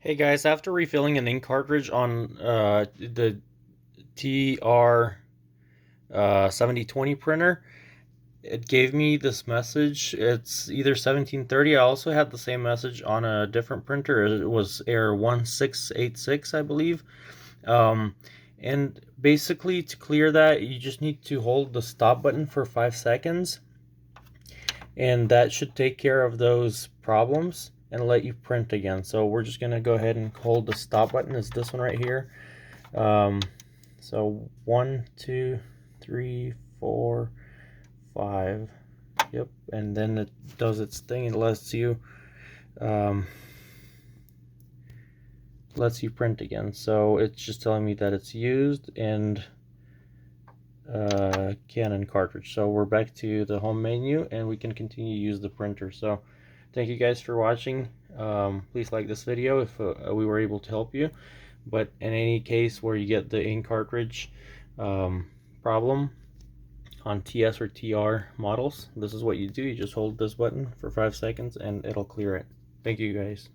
Hey guys, after refilling an ink cartridge on the TR7020 printer, it gave me this message. It's either 1730. I also had the same message on a different printer. It was error 1686, I believe. Um, and basically, to clear that, you just need to hold the stop button for 5 seconds, and that should take care of those problems and let you print again. So we're just gonna go ahead and hold the stop button. Is this one right here. So 1, 2, 3, 4, 5. Yep, and then it does its thing. It um, lets you print again. So it's just telling me that it's used and Canon cartridge. So we're back to the home menu and we can continue to use the printer. So thank you guys for watching. Please like this video if we were able to help you. But in any case where you get the ink cartridge problem on TS or TR models, this is what you do. You just hold this button for 5 seconds and it'll clear it. Thank you guys.